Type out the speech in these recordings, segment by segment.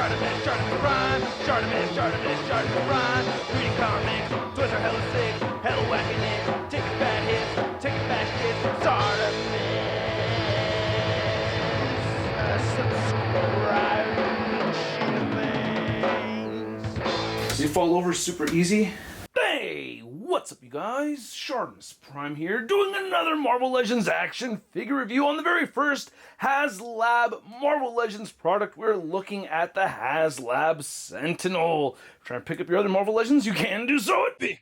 ShartimusPrime, ShartimusPrime. Reading comics, toys are hella sick, hella whacking it, taking bad hits, taking bad shit. Subscribe. They fall over super easy. Hey, what's up you guys? ShartimusPrime here, doing another Marvel Legends action figure review on the very first HasLab Marvel Legends product. We're looking at the HasLab Sentinel. Trying to pick up your other Marvel Legends, you can do so at Big.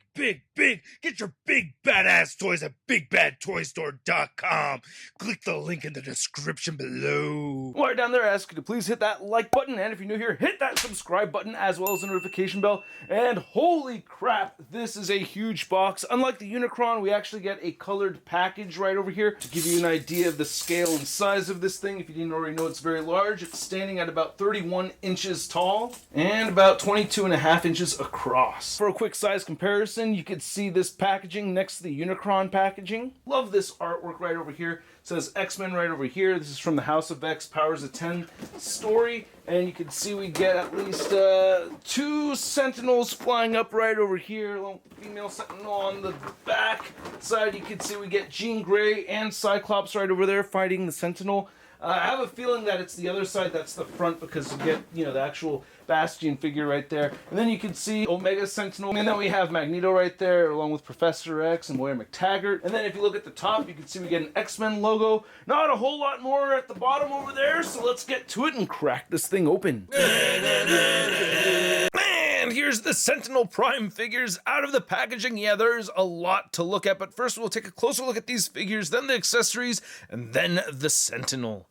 Get your big badass toys at BigBadToyStore.com. Click the link in the description below. While you're down there, I ask you to please hit that like button, and if you're new here, hit that subscribe button as well as the notification bell. And holy crap, this is a huge box. Unlike the Unicron, we actually get a colored package right over here to give you an idea of the scale and size of this thing. If you didn't already know, it's very large. It's standing at about 31 inches tall and about 22.5 inches across. For a quick size comparison, you can see this packaging next to the Unicron packaging. Love this artwork right over here. It says X-Men right over here. This is from the House of X Powers of 10 story. And you can see we get at least 2 Sentinels flying up right over here. A little female Sentinel on the back side. You can see we get Jean Grey and Cyclops right over there fighting the Sentinel. I have a feeling that it's the other side that's the front because you get, the actual Bastion figure right there. And then you can see Omega Sentinel. And then we have Magneto right there along with Professor X and Moira McTaggart. And then if you look at the top, you can see we get an X-Men logo. Not a whole lot more at the bottom over there, so let's get to it and crack this thing open. And here's the Sentinel Prime figures out of the packaging. Yeah, there's a lot to look at, but first we'll take a closer look at these figures, then the accessories, and then the Sentinel.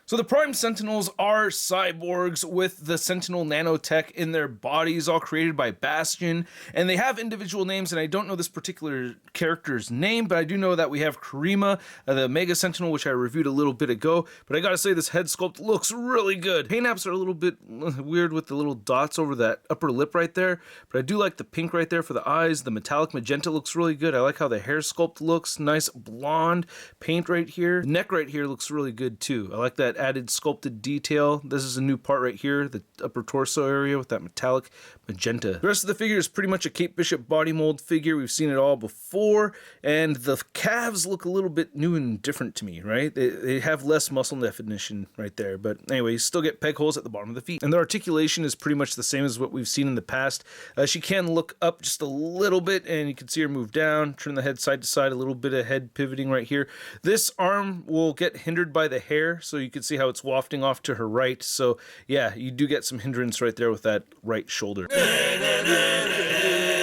So the Prime Sentinels are cyborgs with the Sentinel nanotech in their bodies, all created by Bastion, and they have individual names, and I don't know this particular character's name, but I do know that we have Karima, the Mega Sentinel, which I reviewed a little bit ago, but I gotta say this head sculpt looks really good. Paint apps are a little bit weird with the little dots over that upper lip right there, but I do like the pink right there for the eyes. The metallic magenta looks really good. I like how the hair sculpt looks, nice blonde paint right here. The neck right here looks really good too. I like that added sculpted detail. This is a new part right here, the upper torso area with that metallic magenta. The rest of the figure is pretty much a Kate Bishop body mold figure. We've seen it all before, and the calves look a little bit new and different to me, right? They have less muscle definition right there, but anyway, you still get peg holes at the bottom of the feet. And the articulation is pretty much the same as what we've seen in the past. She can look up just a little bit, and you can see her move down, turn the head side to side, a little bit of head pivoting right here. This arm will get hindered by the hair, so you can see how it's wafting off to her right. So yeah, you do get some hindrance right there with that right shoulder.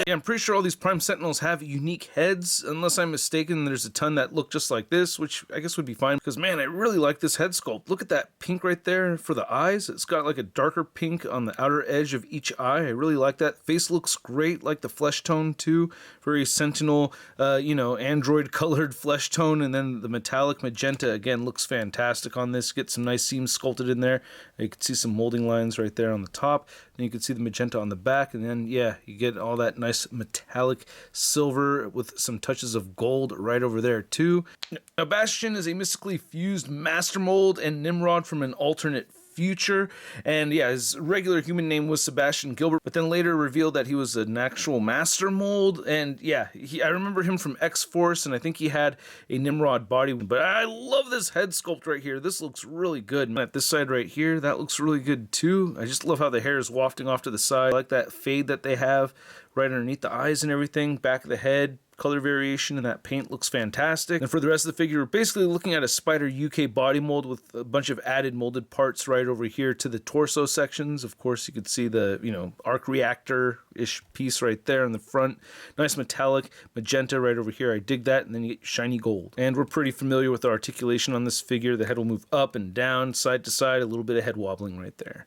Yeah, I'm pretty sure all these Prime Sentinels have unique heads. Unless I'm mistaken, there's a ton that look just like this, which I guess would be fine, because man, I really like this head sculpt. Look at that pink right there for the eyes. It's got like a darker pink on the outer edge of each eye. I really like that. Face looks great, like the flesh tone too. Very Sentinel, android colored flesh tone. And then the metallic magenta, again, looks fantastic on this. Get some nice seams sculpted in there. You can see some molding lines right there on the top. Then you can see the magenta on the back. And then, yeah, you get all that nice metallic silver with some touches of gold right over there too. Now, Bastion is a mystically fused master mold and Nimrod from an alternate future, and yeah, his regular human name was Sebastian Gilbert, but then later revealed that he was an actual master mold. And yeah, I remember him from X-Force, and I think he had a Nimrod body, but I love this head sculpt right here. This looks really good. And at this side right here, that looks really good too. I just love how the hair is wafting off to the side. I like that fade that they have right underneath the eyes and everything, back of the head. Color variation and that paint looks fantastic. And for the rest of the figure, we're basically looking at a Spider UK body mold with a bunch of added molded parts right over here to the torso sections. Of course, you could see the, arc reactor-ish piece right there in the front. Nice metallic magenta right over here. I dig that. And then you get shiny gold. And we're pretty familiar with the articulation on this figure. The head will move up and down, side to side, a little bit of head wobbling right there.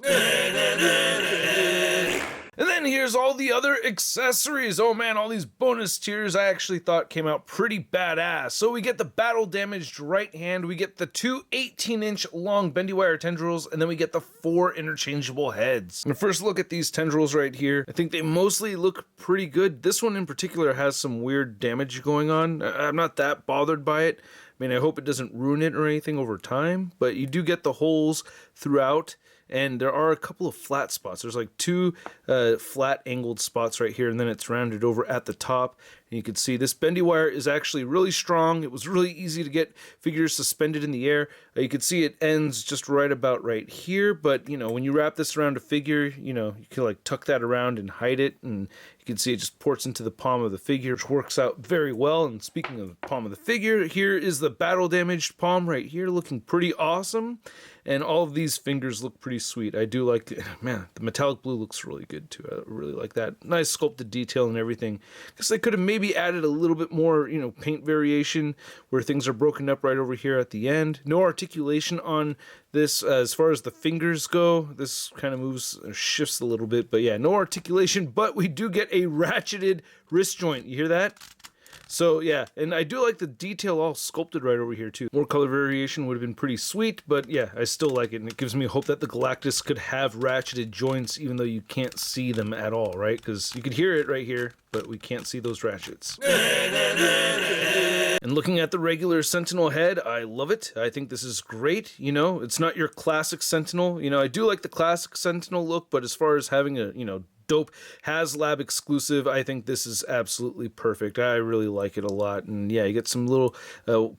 And then here's all the other accessories. Oh man, all these bonus tiers I actually thought came out pretty badass. So we get the battle damaged right hand, we get the 2 18-inch long bendy wire tendrils, and then we get the 4 interchangeable heads. And first look at these tendrils right here. I think they mostly look pretty good. This one in particular has some weird damage going on. I'm not that bothered by it, mean, I hope it doesn't ruin it or anything over time, but you do get the holes throughout. And there are a couple of flat spots. There's like 2 flat angled spots right here, and then it's rounded over at the top. And you can see this bendy wire is actually really strong. It was really easy to get figures suspended in the air. You can see it ends just right about right here, but you know, when you wrap this around a figure, you know, you can like tuck that around and hide it, and you can see it just ports into the palm of the figure, which works out very well. And speaking of the palm of the figure, here is the battle damaged palm right here, looking pretty awesome. And all of these fingers look pretty sweet. I do like, man, the metallic blue looks really good too. I really like that. Nice sculpted detail and everything. Guess they could have maybe added a little bit more, you know, paint variation where things are broken up right over here at the end. No articulation on this as far as the fingers go. This kind of moves, shifts a little bit, but yeah, no articulation, but we do get a ratcheted wrist joint. You hear that? So yeah, and I do like the detail all sculpted right over here too. More color variation would have been pretty sweet, but yeah, I still like it, and it gives me hope that the Galactus could have ratcheted joints even though you can't see them at all, right? Because you could hear it right here, but we can't see those ratchets. And looking at the regular Sentinel head, I love it. I think this is great. You know, it's not your classic Sentinel. You know, I do like the classic Sentinel look, but as far as having a, you know, dope HasLab exclusive, I think this is absolutely perfect. I really like it a lot. And yeah, you get some little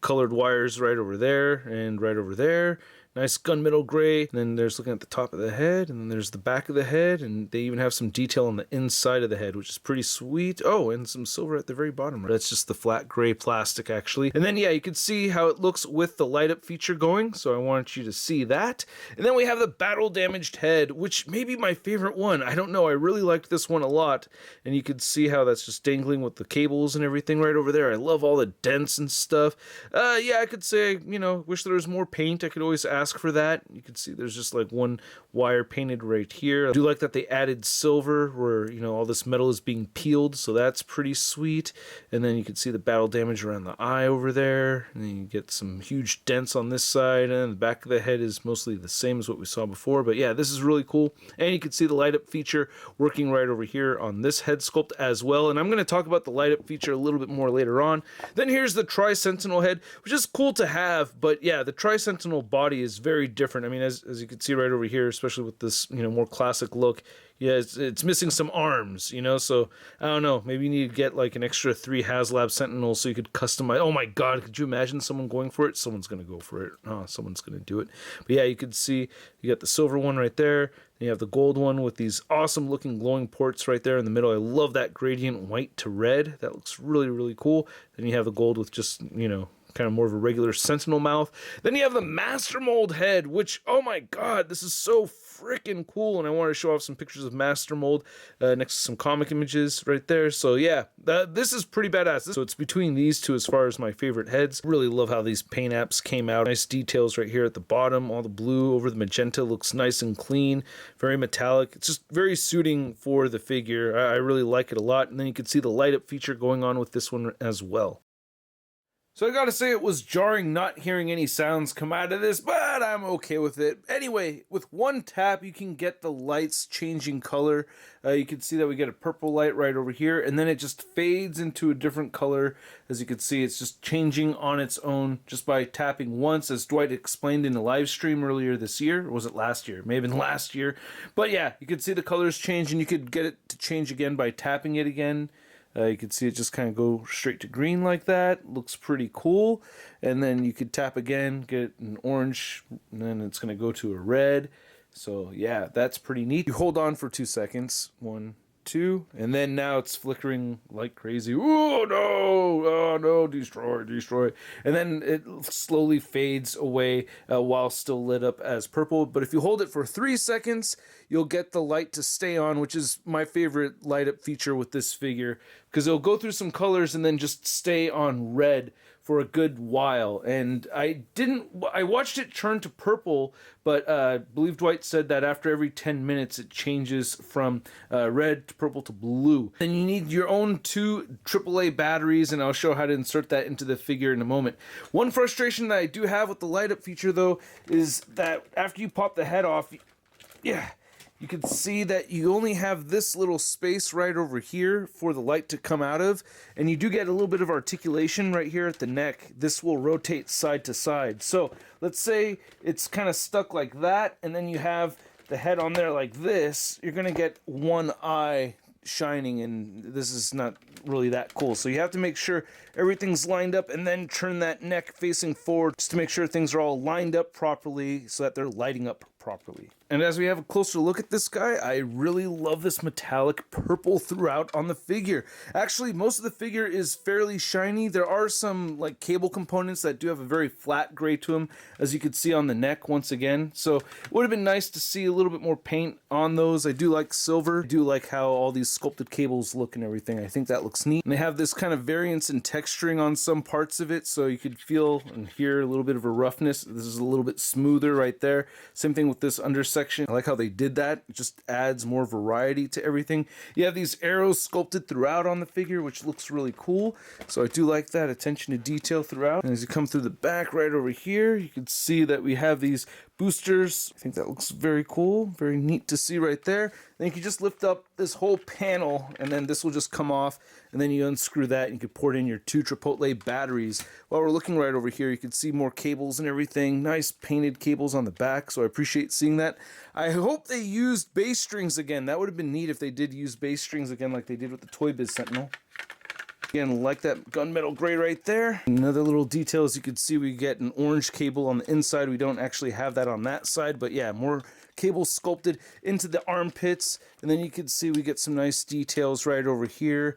colored wires right over there and right over there. Nice gunmetal gray. And then there's looking at the top of the head, and then there's the back of the head, and they even have some detail on the inside of the head, which is pretty sweet. Oh, and some silver at the very bottom. That's just the flat gray plastic, actually. And then, yeah, you can see how it looks with the light up feature going, so I want you to see that. And then we have the battle damaged head, which may be my favorite one. I don't know, I really liked this one a lot, and you can see how that's just dangling with the cables and everything right over there. I love all the dents and stuff. Yeah, I could say, you know, wish there was more paint. I could always ask for that. You can see there's just like one wire painted right here. I do like that they added silver where, you know, all this metal is being peeled, so that's pretty sweet. And then you can see the battle damage around the eye over there, and then you get some huge dents on this side, and the back of the head is mostly the same as what we saw before. But yeah, this is really cool. And you can see the light up feature working right over here on this head sculpt as well, and I'm going to talk about the light up feature a little bit more later on. Then here's the Tri-Sentinel head, which is cool to have, but yeah, the Tri-Sentinel body is very different. I mean, as you can see right over here, especially with this, you know, more classic look, yeah, it's missing some arms, you know, so I don't know, maybe you need to get like an extra 3 HasLab Sentinels so you could customize. Oh my god, could you imagine someone going for it? Someone's gonna go for it. Oh, someone's gonna do it. But yeah, you can see you got the silver one right there, you have the gold one with these awesome looking glowing ports right there in the middle. I love that gradient white to red. That looks really, really cool. Then you have the gold with just, you know, kind of more of a regular Sentinel mouth. Then you have the Master Mold head, which, oh my god, this is so freaking cool, and I want to show off some pictures of Master Mold next to some comic images right there. So yeah, this is pretty badass. So it's between these two as far as my favorite heads. Really love how these paint apps came out. Nice details right here at the bottom. All the blue over the magenta looks nice and clean, very metallic. It's just very suiting for the figure. I really like it a lot. And then you can see the light up feature going on with this one as well. So I gotta say, it was jarring not hearing any sounds come out of this, but I'm okay with it. Anyway, with one tap, you can get the lights changing color. You can see that we get a purple light right over here, and then it just fades into a different color. As you can see, it's just changing on its own just by tapping once, as Dwight explained in the live stream earlier this year. Or was it last year? It may have been last year. But yeah, you can see the colors change, and you could get it to change again by tapping it again. You can see it just kind of go straight to green like that. Looks pretty cool. And then you could tap again, get an orange, and then it's going to go to a red. So yeah, that's pretty neat. You hold on for 2 seconds. 1, 2, and then now it's flickering like crazy. Oh no, destroy. And then it slowly fades away while still lit up as purple. But if you hold it for 3 seconds, you'll get the light to stay on, which is my favorite light up feature with this figure, because it'll go through some colors and then just stay on red for a good while. And I watched it turn to purple, but I believe Dwight said that after every 10 minutes it changes from red to purple to blue. Then you need your own 2 AAA batteries, and I'll show how to insert that into the figure in a moment. One frustration that I do have with the light up feature though is that after you pop the head off, yeah, you can see that you only have this little space right over here for the light to come out of, and you do get a little bit of articulation right here at the neck. This will rotate side to side. So let's say it's kind of stuck like that, and then you have the head on there like this. You're gonna get one eye shining, and this is not really that cool. So you have to make sure everything's lined up, and then turn that neck facing forward just to make sure things are all lined up properly so that they're lighting up properly. And as we have a closer look at this guy, I really love this metallic purple throughout on the figure. Actually, most of the figure is fairly shiny. There are some like cable components that do have a very flat gray to them, as you could see on the neck once again. So it would have been nice to see a little bit more paint on those. I do like silver. I do like how all these sculpted cables look and everything. I think that looks neat. And they have this kind of variance in texturing on some parts of it, so you could feel and hear a little bit of a roughness. This is a little bit smoother right there. Same thing with this undersection. I like how they did that. It just adds more variety to everything. You have these arrows sculpted throughout on the figure, which looks really cool. So I do like that attention to detail throughout. And as you come through the back right over here, you can see that we have these boosters. I think that looks very cool, very neat to see right there. Then you can just lift up this whole panel, and then this will just come off, and then you unscrew that and you can port in your 2 Chipotle batteries. While we're looking right over here, you can see more cables and everything. Nice painted cables on the back, so I appreciate seeing that. I hope they used bass strings again. That would have been neat if they did use bass strings again like they did with the Toy Biz Sentinel. Again, like that gunmetal gray right there. Another little detail, as you can see, we get an orange cable on the inside. We don't actually have that on that side, but yeah, more cables sculpted into the armpits. And then you can see we get some nice details right over here,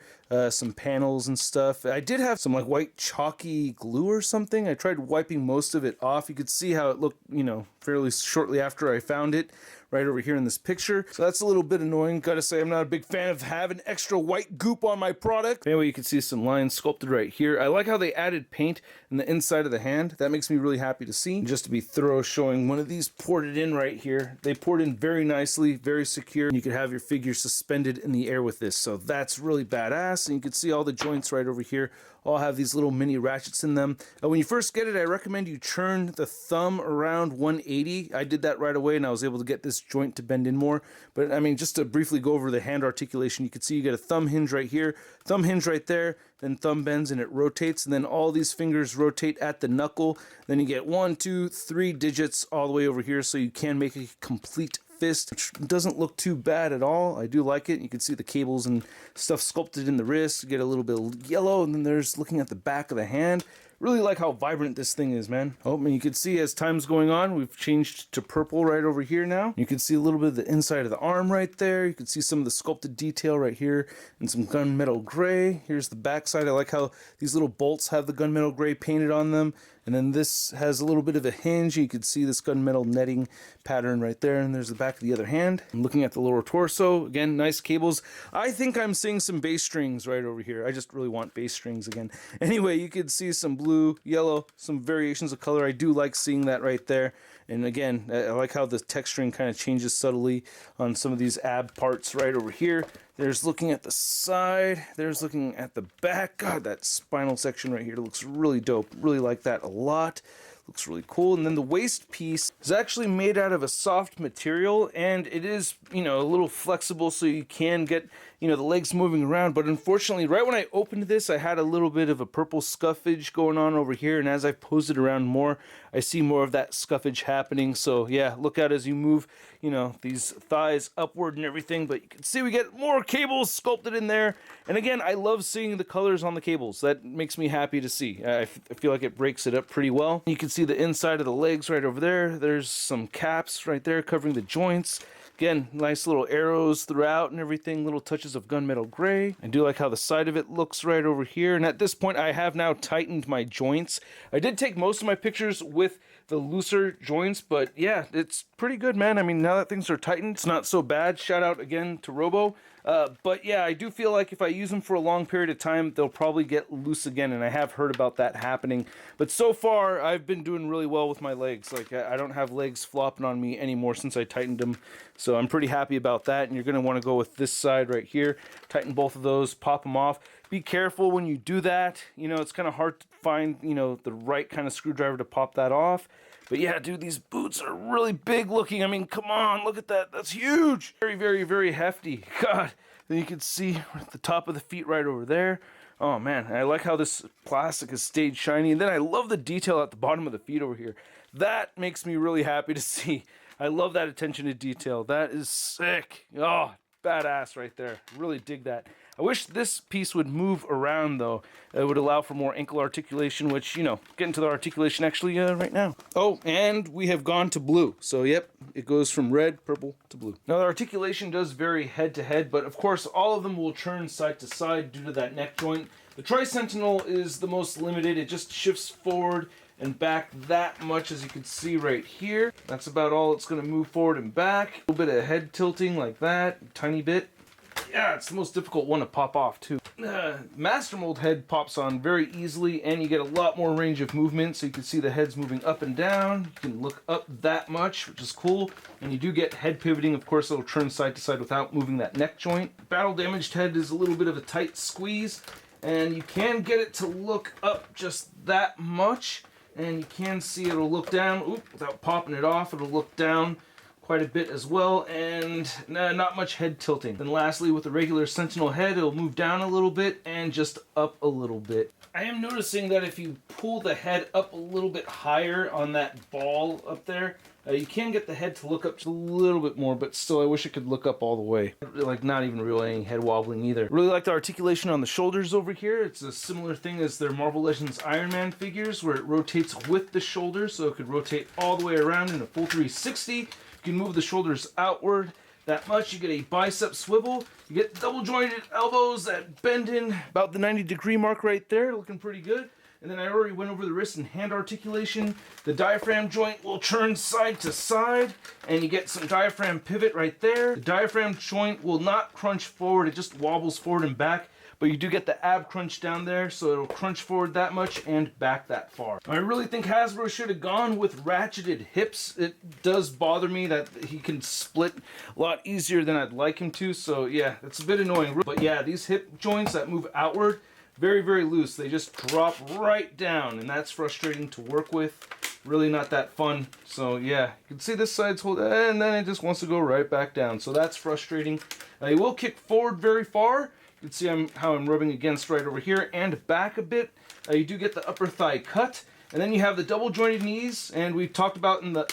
some panels and stuff. I did have some like white chalky glue or something. I tried wiping most of it off. You could see how it looked, you know, fairly shortly after I found it, right over here in this picture. So that's a little bit annoying. Gotta say, I'm not a big fan of having extra white goop on my product. Anyway, you can see some lines sculpted right here. I like how they added paint in the inside of the hand. That makes me really happy to see. Just to be thorough, showing one of these ported in right here. They poured in very nicely, very secure. You could have your figure suspended in the air with this. So that's really badass. And you can see all the joints right over here all have these little mini ratchets in them. When you first get it, I recommend you turn the thumb around 180. I did that right away, and I was able to get this joint to bend in more. But I mean, just to briefly go over the hand articulation, you can see you get a thumb hinge right here, thumb hinge right there, then thumb bends and it rotates, and then all these fingers rotate at the knuckle. Then you get 1, 2, 3 digits all the way over here, so you can make a complete fist, which doesn't look too bad at all. I do like it. You can see the cables and stuff sculpted in the wrist. You get a little bit of yellow, and then there's looking at the back of the hand. Really like how vibrant this thing is, man. Oh, and you can see as time's going on, we've changed to purple right over here now. You can see a little bit of the inside of the arm right there. You can see some of the sculpted detail right here and some gunmetal gray. Here's the back side. I like how these little bolts have the gunmetal gray painted on them. And then this has a little bit of a hinge. You can see this gunmetal netting pattern right there. And there's the back of the other hand. I'm looking at the lower torso. Again, nice cables. I think I'm seeing some bass strings right over here. I just really want bass strings again. Anyway, you can see some blue, yellow, some variations of color. I do like seeing that right there. And again, I like how the texturing kind of changes subtly on some of these ab parts right over here. There's looking at the side. There's looking at the back. God, that spinal section right here looks really dope. Really like that a lot. Looks really cool. And then the waist piece is actually made out of a soft material, and it is, you know, a little flexible so you can get, you know, the legs moving around. But unfortunately, right when I opened this, I had a little bit of a purple scuffage going on over here, and as I've posed it around more, I see more of that scuffage happening. So yeah, look out as you move, you know, these thighs upward and everything. But you can see we get more cables sculpted in there. And again, I love seeing the colors on the cables. That makes me happy to see. I feel like it breaks it up pretty well. You can see the inside of the legs right over there. There's some caps right there covering the joints. Again, nice little arrows throughout and everything, little touches of gunmetal gray. I do like how the side of it looks right over here. And at this point, I have now tightened my joints. I did take most of my pictures with the looser joints, but yeah, it's pretty good, man. I mean, now that things are tightened, it's not so bad. Shout out again to Robo. But yeah, I do feel like if I use them for a long period of time, they'll probably get loose again, and I have heard about that happening. But so far, I've been doing really well with my legs. Like, I don't have legs flopping on me anymore since I tightened them, so I'm pretty happy about that. And you're going to want to go with this side right here. Tighten both of those, pop them off. Be careful when you do that. You know, it's kind of hard to find, you know, the right kind of screwdriver to pop that off. But yeah, dude, these boots are really big looking. I mean, come on, look at that. That's huge. Very, very, very hefty. God. Then you can see at the top of the feet right over there. Oh man, I like how this plastic has stayed shiny. And then I love the detail at the bottom of the feet over here. That makes me really happy to see. I love that attention to detail. That is sick. Oh, badass right there. Really dig that. I wish this piece would move around though. It would allow for more ankle articulation, which, you know, get into the articulation actually right now. Oh, and we have gone to blue. So yep, it goes from red, purple to blue. Now the articulation does vary head to head, but of course all of them will turn side to side due to that neck joint. The Tri-Sentinel is the most limited. It just shifts forward and back that much, as you can see right here. That's about all it's going to move forward and back. A little bit of head tilting like that, tiny bit. Yeah, it's the most difficult one to pop off too. Master Mold head pops on very easily, and you get a lot more range of movement, so you can see the heads moving up and down. You can look up that much, which is cool. And you do get head pivoting. Of course, it'll turn side to side without moving that neck joint. Battle damaged head is a little bit of a tight squeeze, and you can get it to look up just that much. And you can see it'll look down, without popping it off, it'll look down quite a bit as well, and not much head tilting. Then lastly, with the regular Sentinel head, it'll move down a little bit and just up a little bit. I am noticing that if you pull the head up a little bit higher on that ball up there, you can get the head to look up just a little bit more, but still I wish it could look up all the way. Like not even really any head wobbling either. Really like the articulation on the shoulders over here. It's a similar thing as their Marvel Legends Iron Man figures, where it rotates with the shoulders, so it could rotate all the way around in a full 360. You can move the shoulders outward that much. You get a bicep swivel. You get double jointed elbows that bend in about the 90-degree mark right there, looking pretty good. And then I already went over the wrist and hand articulation. The diaphragm joint will turn side to side, and you get some diaphragm pivot right there. The diaphragm joint will not crunch forward, it just wobbles forward and back. But you do get the ab crunch down there, so it'll crunch forward that much and back that far. I really think Hasbro should have gone with ratcheted hips. It does bother me that he can split a lot easier than I'd like him to, so yeah, it's a bit annoying. But yeah, these hip joints that move outward, very, very loose. They just drop right down, and that's frustrating to work with. Really not that fun. So yeah, you can see this side's hold, and then it just wants to go right back down. So that's frustrating. He will kick forward very far. You can see how I'm rubbing against right over here and back a bit. You do get the upper thigh cut, and then you have the double jointed knees, and we talked about in the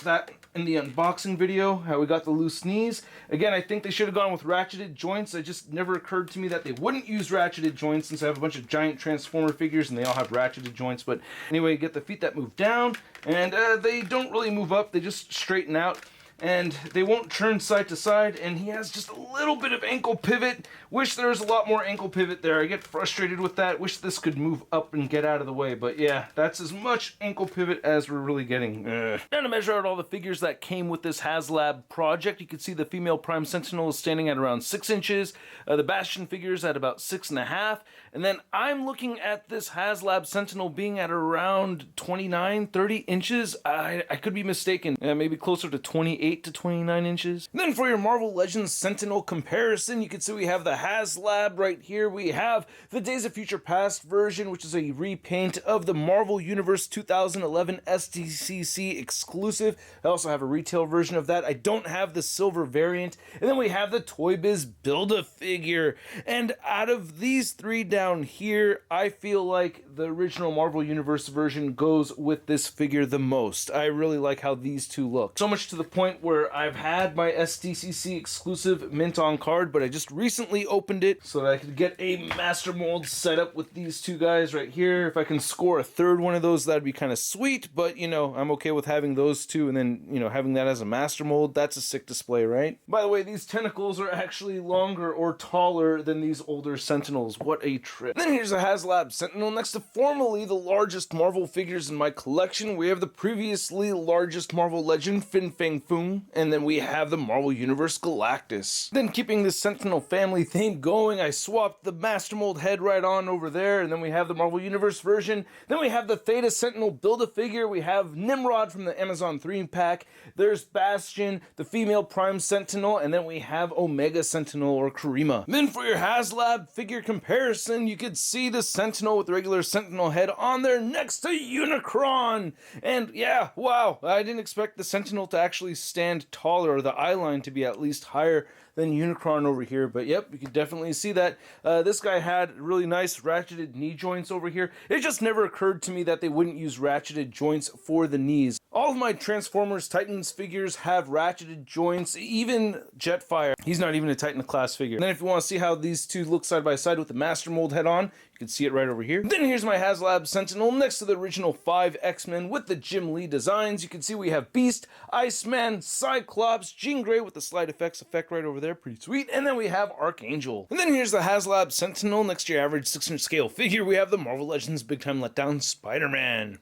unboxing video how we got the loose knees. Again, I think they should have gone with ratcheted joints. It just never occurred to me that they wouldn't use ratcheted joints, since I have a bunch of giant Transformer figures and they all have ratcheted joints. But anyway, you get the feet that move down, and they don't really move up, they just straighten out. And they won't turn side to side, and he has just a little bit of ankle pivot. Wish there was a lot more ankle pivot there. I get frustrated with that. Wish this could move up and get out of the way, but yeah, that's as much ankle pivot as we're really getting. Now to measure out all the figures that came with this HasLab project, you can see the female Prime Sentinel is standing at around 6 inches, the Bastion figures at about 6.5, and then I'm looking at this HasLab Sentinel being at around 29, 30 inches. I could be mistaken, maybe closer to 28 to 29 inches. And then for your Marvel Legends Sentinel comparison, you can see we have the HasLab right here. We have the Days of Future Past version, which is a repaint of the Marvel Universe 2011 SDCC exclusive. I also have a retail version of that. I don't have the silver variant. And then we have the Toy Biz Build-A-Figure. And out of these three down here, I feel like the original Marvel Universe version goes with this figure the most. I really like how these two look. So much to the point where I've had my SDCC exclusive mint on card, but I just recently opened it so that I could get a master mold set up with these two guys right here. If I can score a third one of those, that'd be kind of sweet, but you know, I'm okay with having those two and then, you know, having that as a master mold. That's a sick display, right? By the way, these tentacles are actually longer or taller than these older Sentinels. What a trip. Then here's a HasLab Sentinel. Next to formerly the largest Marvel figures in my collection, we have the previously largest Marvel Legend Fin Fang Foom Doom, and then we have the Marvel Universe Galactus. Then keeping the Sentinel family theme going, I swapped the Master Mold head right on over there, and then we have the Marvel Universe version. Then we have the Theta Sentinel Build-A-Figure, we have Nimrod from the Amazon 3-pack, there's Bastion, the female Prime Sentinel, and then we have Omega Sentinel or Karima. Then for your HasLab figure comparison, you could see the Sentinel with the regular Sentinel head on there next to Unicron. And yeah, wow, I didn't expect the Sentinel to actually stand taller, or the eye line to be at least higher than Unicron over here, but yep, you can definitely see that. This guy had really nice ratcheted knee joints over here. It just never occurred to me that they wouldn't use ratcheted joints for the knees. All of my Transformers Titans figures have ratcheted joints, even Jetfire. He's not even a Titan class figure. And then if you want to see how these two look side by side with the Master Mold head on, you can see it right over here. Then here's my HasLab Sentinel next to the original 5 X-Men with the Jim Lee designs. You can see we have Beast, Iceman, Cyclops, Jean Grey with the slide effect right over there, pretty sweet. And then we have Archangel. And then here's the HasLab Sentinel next to your average 6-inch scale figure. We have the Marvel Legends Big Time Letdown Spider-Man.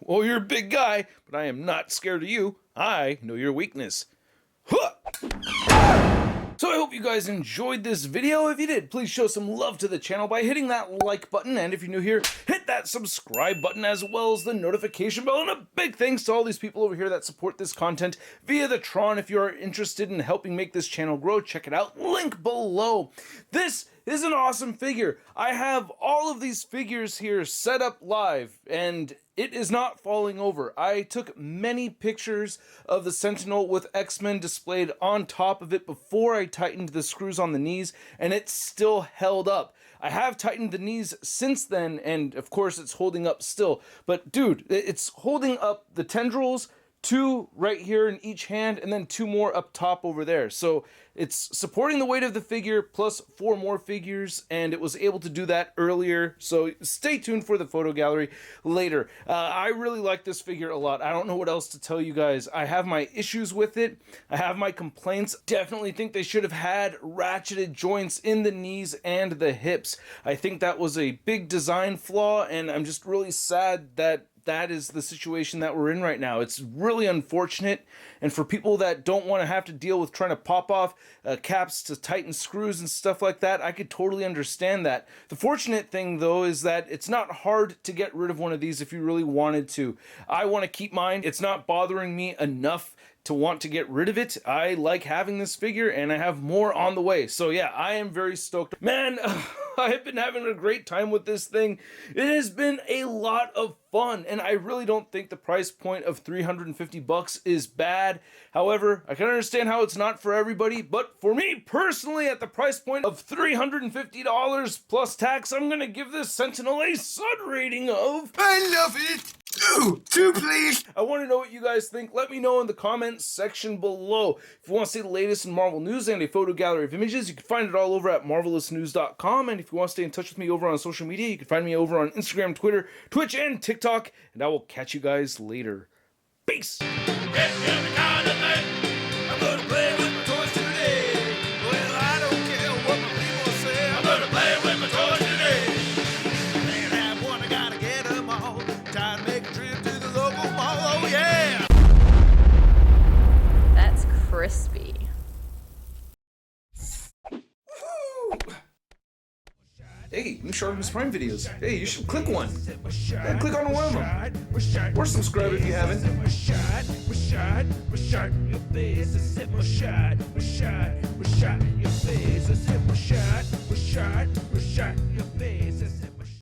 Well, you're a big guy, but I am not scared of you. I know your weakness. Huh! So I hope you guys enjoyed this video. If you did, please show some love to the channel by hitting that like button, and if you're new here, hit that subscribe button as well as the notification bell. And a big thanks to all these people over here that support this content via the Tron. If you are interested in helping make this channel grow, check it out, link below. This is an awesome figure. I have all of these figures here set up live, and it is not falling over. I took many pictures of the Sentinel with X-Men displayed on top of it before I tightened the screws on the knees, and it still held up. I have tightened the knees since then, and of course it's holding up still. But dude, it's holding up the tendrils, 2 right here in each hand, and then 2 more up top over there. So it's supporting the weight of the figure plus 4 more figures, and it was able to do that earlier. So stay tuned for the photo gallery later. I really like this figure a lot. I don't know what else to tell you guys. I have my issues with it. I have my complaints. Definitely think they should have had ratcheted joints in the knees and the hips. I think that was a big design flaw, and I'm just really sad that that is the situation that we're in right now. It's really unfortunate, and for people that don't want to have to deal with trying to pop off caps to tighten screws and stuff like that, I could totally understand that. The fortunate thing though is that it's not hard to get rid of one of these if you really wanted to. I want to keep mine. It's not bothering me enough to want to get rid of it. I like having this figure, and I have more on the way. So yeah, I am very stoked. Man, I have been having a great time with this thing. It has been a lot of fun, and I really don't think the price point of $350 is bad. However, I can understand how it's not for everybody, but for me personally, at the price point of $350 plus tax, I'm gonna give this Sentinel a Sud rating of... I love it! 2, please! I want to know what you guys think. Let me know in the comments section below. If you want to see the latest in Marvel news and a photo gallery of images, you can find it all over at marvelousnews.com. And if you want to stay in touch with me over on social media, you can find me over on Instagram, Twitter, Twitch, and TikTok. And I will catch you guys later. Peace! Crispy. Hey, new ShartimusPrime videos. Hey, you should click one. Yeah, click on one of them. Or subscribe if you haven't. We're shot.